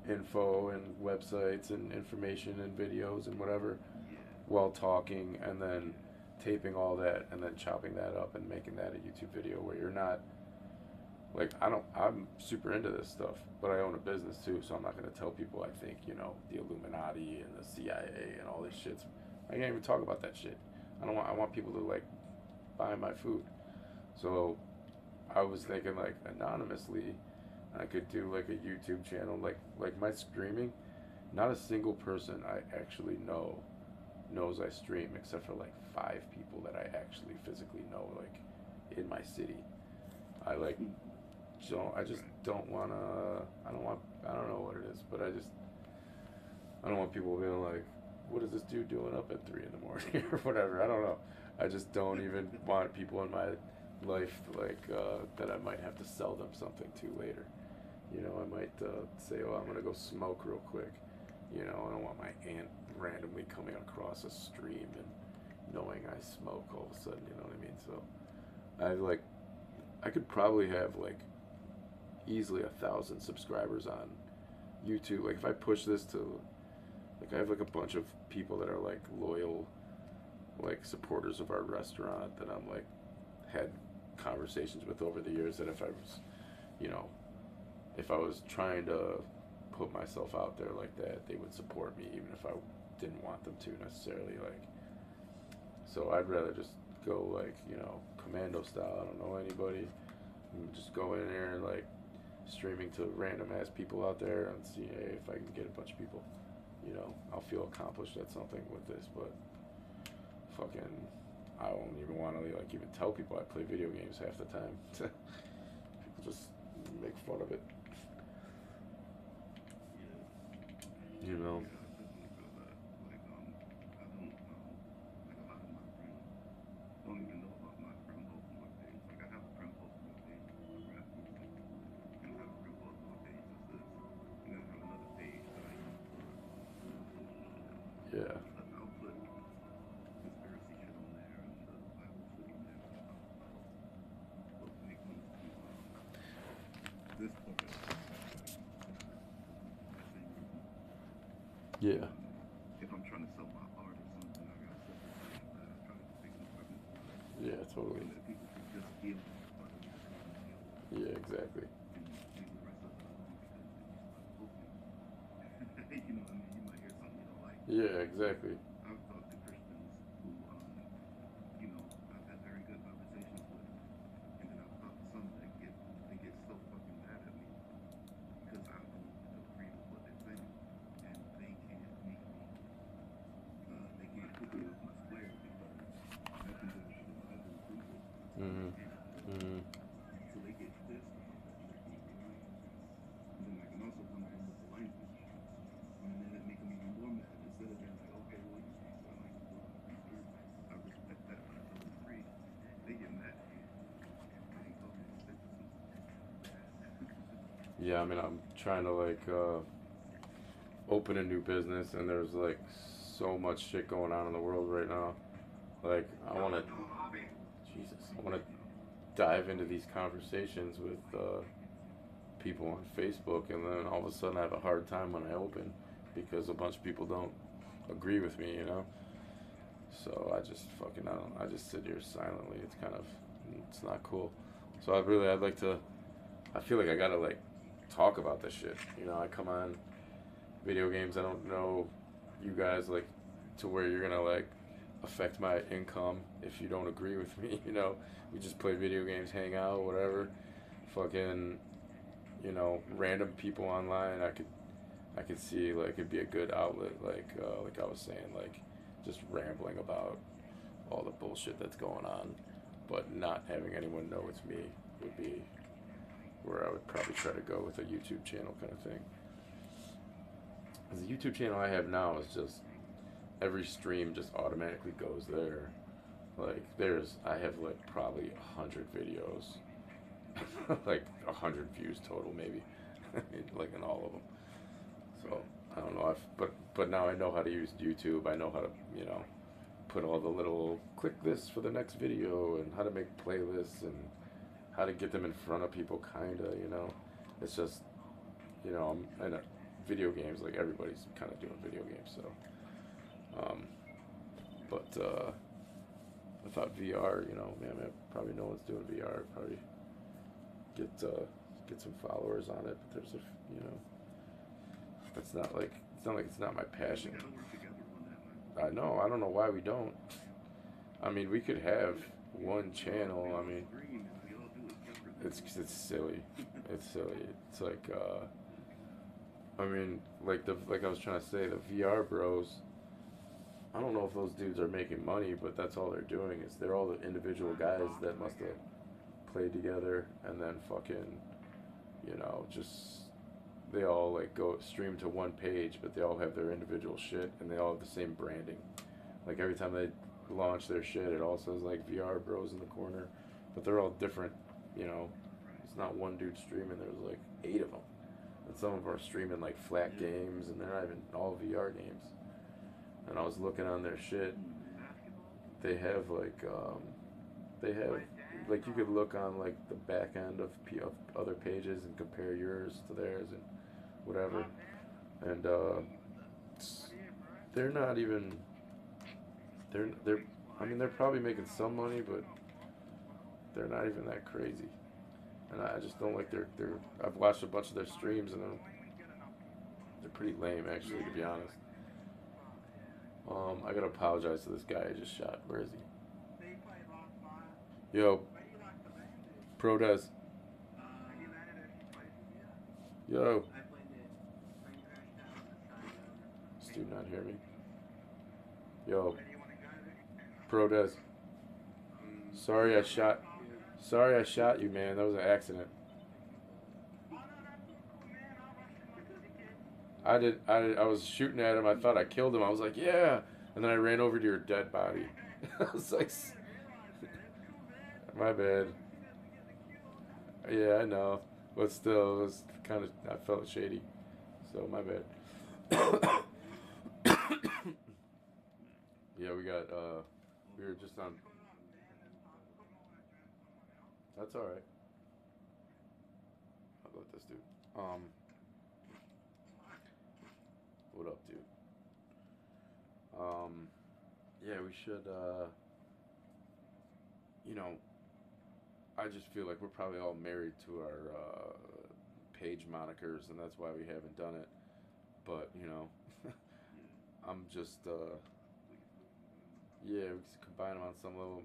info and websites and information and videos and whatever Yeah. while talking, and then taping all that and then chopping that up and making that a YouTube video where you're not like I'm super into this stuff, but I own a business too, so I'm not going to tell people I think the Illuminati and the CIA and all this shit. I can't even talk about that shit. I want people to like buy my food. So I was thinking like anonymously I could do like a YouTube channel, like my streaming. Not a single person I actually knows I stream except for like 5 people that I actually physically know, like in my city. I like I just don't wanna. I don't know what it is, but I don't want people being like, what is this dude doing up at 3 in the morning or whatever. I don't know. I just don't even want people in my life like that I might have to sell them something to later. I might say, oh, I'm gonna go smoke real quick. I don't want my aunt randomly coming across a stream and knowing I smoke all of a sudden. You know what I mean? So I could probably have like easily 1,000 subscribers on YouTube. Like if I push this to, like I have like a bunch of people that are like loyal, like supporters of our restaurant that I'm like had conversations with over the years, that if I was, if I was trying to put myself out there like that, they would support me even if I didn't want them to necessarily. Like So I'd rather just go like, commando style. I don't know anybody. And just go in there and like streaming to random ass people out there and see, hey, if I can get a bunch of people. I'll feel accomplished at something with this. But fucking, I won't even want to like even tell people I play video games half the time. People just make fun of it. You know. Yeah, I definitely feel that. Like, I don't, like a lot of my friends don't even know about my friend posting my page. Like, I have a friend posting my page for rap music, and I have a friend posting my page that's this, and then I have another page that I use for social shit. Yeah. I'll put conspiracy shit on there and Bible shit on there that I talk about. But when it comes to this part, I say Yeah. if I'm trying to sell my art or something, I got a separate page that I try to take some revenue for it, Yeah. Totally. and that people can just feel it part of the deal, Yeah. Exactly. and leave the rest of it alone because if you start posting, you know what I mean, you might hear something you don't like. Yeah. Exactly. I've talked to Christians who, I've had very good conversations with, and then I've talked to some that they get so fucking mad at me because I don't agree with what they're saying, and they can't make me, they can't put me off my square because I can do the shit in the Bible and prove it, and they Mhm. can't. Mhm. So they get pissed about that shit being aligned. And then I can also come at them with alignment, and then that make them even more mad. Instead of being like, okay, well, you sound like you're doing what you do. I respect that, but I don't agree. They get mad at me. They ain't told me to stick to something. Yeah. I mean, I'm trying to like open a new business, and there's like so much shit going on in the world right now. Like, I want to dive into these conversations with people on Facebook, and then all of a sudden I have a hard time when I open because a bunch of people don't agree with me. So I just sit here silently. It's not cool. So I'd like to, I feel like I gotta like talk about this shit. I come on video games. I don't know you guys like to where you're gonna like affect my income if you don't agree with me. We just play video games, hang out, whatever. Fucking, random people online. I could see like it'd be a good outlet. Like I was saying, like just rambling about all the bullshit that's going on, but not having anyone know it's me would be where I would probably try to go with a YouTube channel kind of thing. Because the YouTube channel I have now is just every stream just automatically goes there. Like I have like probably 100 videos, like 100 views total maybe, like in all of them. So I don't know. But now I know how to use YouTube. I know how to put all the little click this for the next video and how to make playlists and how to get them in front of people. Kinda. It's just I'm in video games like everybody's kind of doing video games. So, um, but I thought VR. Man, probably no one's doing VR. Probably get some followers on it. But there's it's not like it's not my We passion. gotta work together on that, man. I know. I don't know why we don't. I mean, we could have one channel. We I all mean, scream and we all do it separately. it's silly. It's silly. It's like I mean, like I was trying to say, the VR bros. I don't know if those dudes are making money, but that's all they're doing is they're all the individual guys that must have played together and then fucking, just they all like go stream to one page, but they all have their individual shit and they all have the same branding. Like every time they launch their shit, it all says like VR Bros in the corner, but they're all different. It's not one dude streaming. There's like 8 of them, and some of them are streaming like flat games, and they're not even all VR games. And I was looking on their shit. They have they have like you could look on like the back end of other pages and compare yours to theirs and whatever. And they're not even they're I mean they're probably making some money, but they're not even that crazy. And I just don't like their I've watched a bunch of their streams and they're pretty lame actually, to be honest. I gotta apologize to this guy I just shot. Where is he? They played last night. Yo, Where do you like the bandit? Prodes. Have you landed a few places yet? Yo. I played it. Plane crashed out on the side of. This dude not hear me. Yo, Where do you want to go? Prodes. Sorry I shot. Sorry I shot you, man. That was an accident. Oh no, that's cool, man. I'll rush him like a dickhead. I was shooting at him. I thought I killed him. I was like, yeah. And then I ran over to your dead body. I was like, I didn't realize that. It's cool, man. my bad. He doesn't get the kill. Yeah, I know. But still, it was kind of, I felt shady. So, my bad. Yeah, we were just on. That's alright. How about this dude? What up, dude? Yeah, we should, I just feel like we're probably all married to our, page monikers, and that's why we haven't done it. But, I'm just, yeah, we can combine them on some level.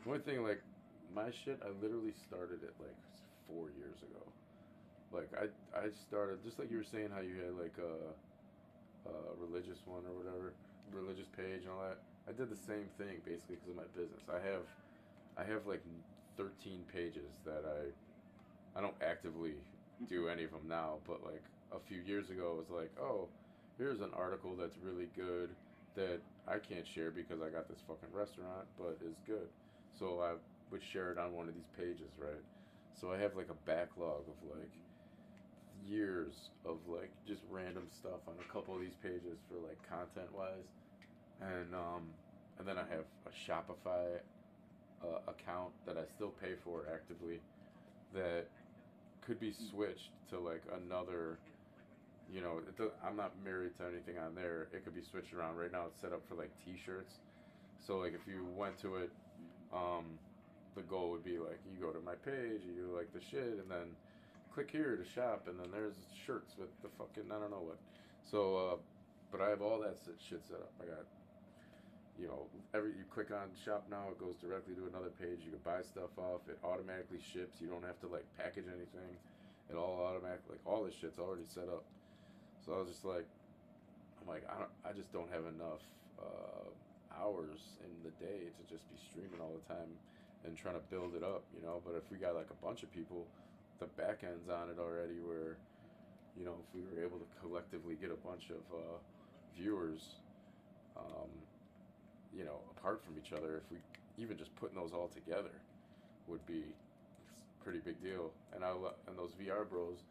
The only thing, like, my shit, I literally started it, like, 4 years ago. Like, I started, just like you were saying how you had, like, a religious one or whatever, religious page and all that. I did the same thing, basically, because of my business. I have, like, 13 pages that I don't actively do any of them now, but, like, a few years ago, it was like, oh, here's an article that's really good that I can't share because I got this fucking restaurant, but is good. So I would share it on one of these pages, right? So I have like a backlog of like years of like just random stuff on a couple of these pages for like content wise, and then I have a Shopify account that I still pay for actively that could be switched to like another. I'm not married to anything on there. It could be switched around. Right now, it's set up for like T-shirts. So like if you went to it, the goal would be like you go to my page, you do like the shit, and then click here to shop, and then there's shirts with the fucking I don't know what. So, but I have all that shit set up. I got, you click on shop now, it goes directly to another page. You can buy stuff off. It automatically ships. You don't have to like package anything. It all automatically, like all this shit's already set up. So I was just like, I just don't have enough hours in the day to just be streaming all the time and trying to build it up, But if we got like a bunch of people, the back end's on it already. Where, if we were able to collectively get a bunch of viewers, apart from each other, if we even just putting those all together, would be a pretty big deal. And those VR bros.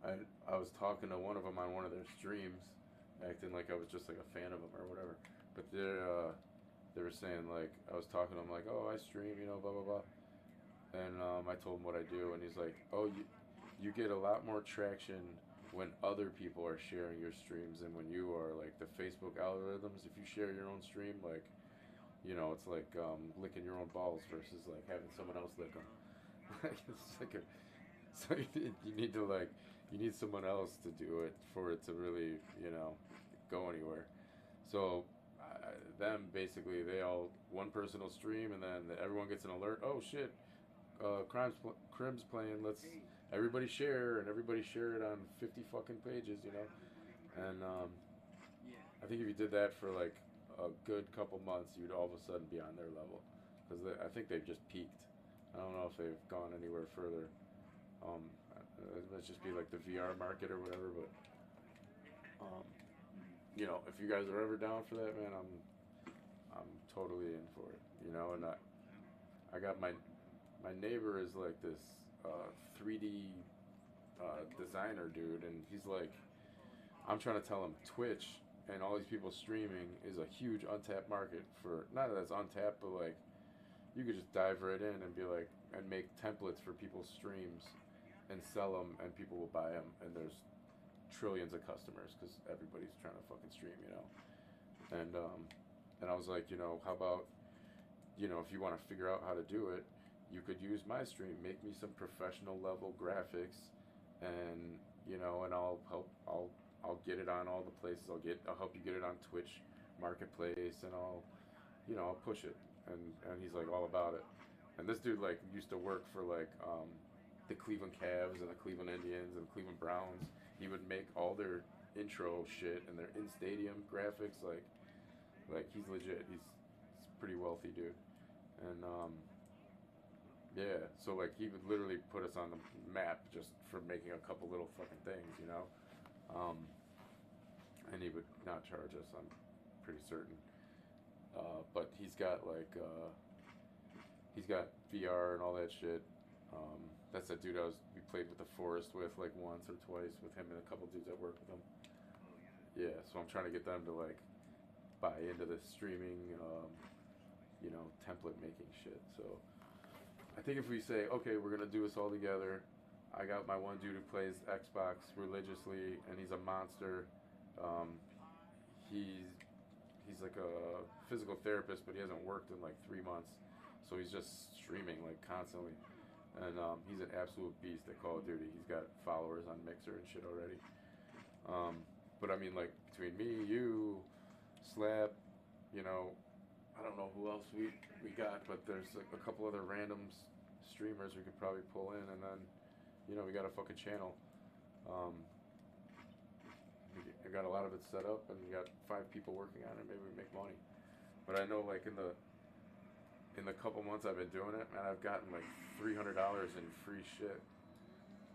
I was talking to one of them on one of their streams, acting like I was just like a fan of them or whatever. But they were saying like I was talking to him like, oh, I stream, blah blah blah. And I told him what I do, and he's like, oh, you get a lot more traction when other people are sharing your streams than when you are. Like the Facebook algorithms, if you share your own stream, like, it's like licking your own balls versus like having someone else lick them. It's like so you need someone else to do it for it to really, go anywhere. So them basically, one person will stream, and then everyone gets an alert. Oh shit, Crim's playing. Let's everybody share, and everybody share it on 50 fucking pages, And I think if you did that for like a good couple months, you'd all of a sudden be on their level, because I think they've just peaked. I don't know if they've gone anywhere further. It must just be like the VR market or whatever, but if you guys are ever down for that, man, I'm totally in for it, and I got my neighbor is like this 3D designer dude, and he's like, I'm trying to tell him Twitch and all these people streaming is a huge untapped market for, not that it's untapped, but like you could just dive right in and be like, and make templates for people's streams and sell them, and people will buy them, and there's trillions of customers because everybody's trying to fucking stream, and I was like, how about, if you want to figure out how to do it, you could use my stream, make me some professional level graphics, and and I'll get it on all the places. I'll help you get it on Twitch marketplace, and I'll push it, and he's like all about it. And this dude like used to work for like the Cleveland Cavs and the Cleveland Indians and the Cleveland Browns. He would make all their intro shit and their in stadium graphics. Like he's legit. He's a pretty wealthy dude, and yeah. So like he would literally put us on the map just for making a couple little fucking things, you know. Um, and he would not charge us. I'm pretty certain. But he's got VR and all that shit. That's that dude we played with the Forest with like once or twice with him and a couple dudes that work with him. Yeah, so I'm trying to get them to like buy into the streaming, template making shit. So I think if we say, okay, we're gonna do this all together, I got my one dude who plays Xbox religiously, and he's a monster. Um, he's he's like a physical therapist, but he hasn't worked in like 3 months, so he's just streaming like constantly, and he's an absolute beast at Call of Duty. He's got followers on Mixer and shit already. But I mean, like between me, you, Slap, you know, I don't know who else we got, but there's like a couple other random streamers we could probably pull in, and then we got a fucking channel. Um, I got a lot of it set up, and we got 5 people working on it. Maybe we make money. But I know, like in the couple months I've been doing it, man, I've gotten like $300 in free shit.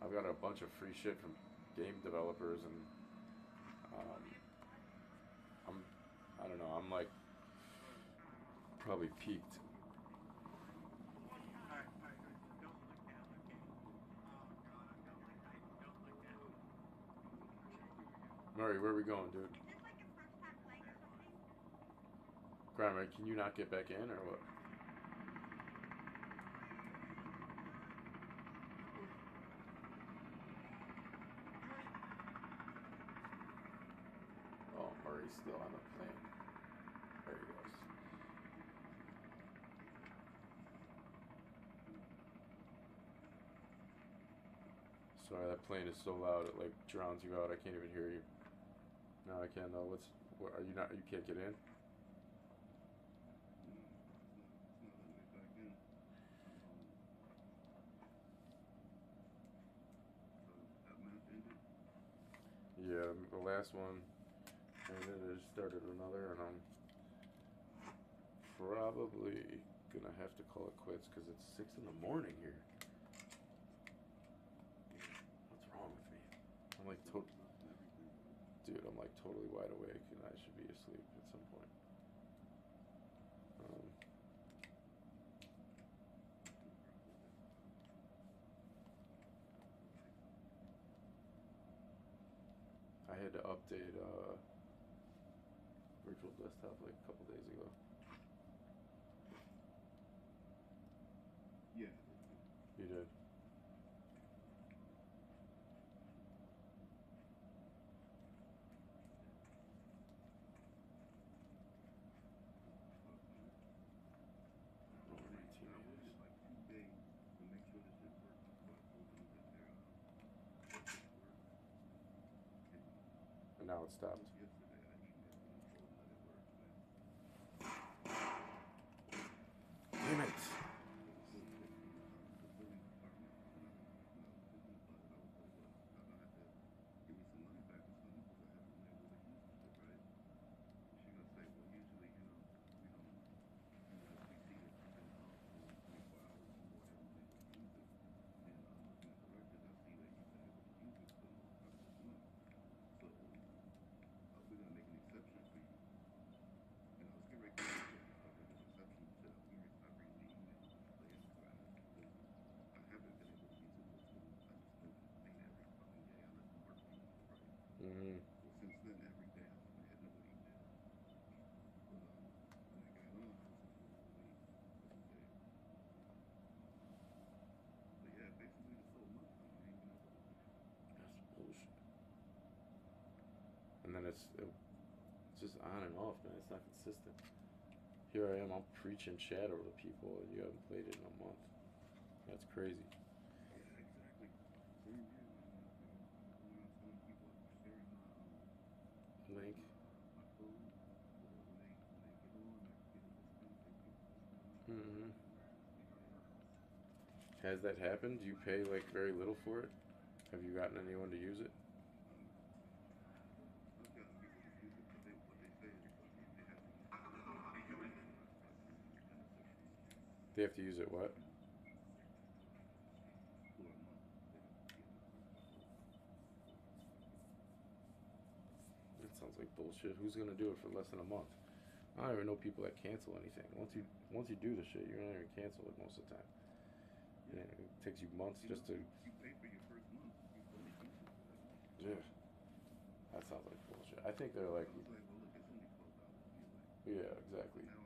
I've got a bunch of free shit from game developers, and um, I'm I don't know. I'm like probably peaked. Alright, good. Don't look down, okay? Oh god, don't look down. Murray, where are we going, dude? Is this like your first time playing or something? Grimer, can you not get back in or what? Oh, Murray's still on the plane. There he goes. Sorry, that plane is so loud it like drowns you out. I can't even hear you. No, I can't. No, what are you not? You can't get in. Yeah, the last one, and then I just started another, and I'm probably gonna have to call it quits because it's 6 in the morning here. What's wrong with me? I'm like dude, I'm like totally wide awake, and I should be asleep at some point. I had to update virtual desktop like a couple days ago. Yeah. You did. Oh, my I waited teenagers. like 2 days to make sure this shit worked before I told them that their And now it stopped. yesterday I emailed them and told them that it worked, man. Damn it! The billing department, thinking about it, I was like, well, I'm gonna have to give me some money back or something because I haven't been able to use this shit, right? She gonna say, well, usually, we don't, we see that you've been off for 24 hours or more, haven't been able to use it. And looking at the records, I see that you've been able to use it for the most part of this month. So we're gonna make an exception for you. And I was getting ready to start with an exception to that. I read the email the Instagram because I haven't been able to use it because I just been playing every fucking day. I let the work be, right? Mm-hmm. Well, since then, every day I've been hitting it with email. But when I got on, I was like, oh, wait, okay. But yeah, basically this whole month I ain't been able to do it. That's bullshit. And then it's just on and off, man. It's not consistent. Here I am, I'm preaching shadow to people, and you haven't played it in a month. That's crazy. Yeah, exactly. Same here, man. I'm going around telling people, sharing my Link. my code, when they Has that happened? Do you pay like very little for it? Have you gotten anyone to use it? I've gotten people to use it, but what they say is they have to use it within a 6 month They have to use it what? for a month. They have to get That sounds like bullshit. Who's gonna do it for less than a month? I don't even know people that cancel anything. Once you do the shit, you're not even cancel it most of the time. Yeah. It takes you months just to. You pay for your first month. You fully use it for that month. Yeah. That sounds like bullshit. I think they're like. I was like, well, look, it's only $12. You're like, Yeah, exactly. now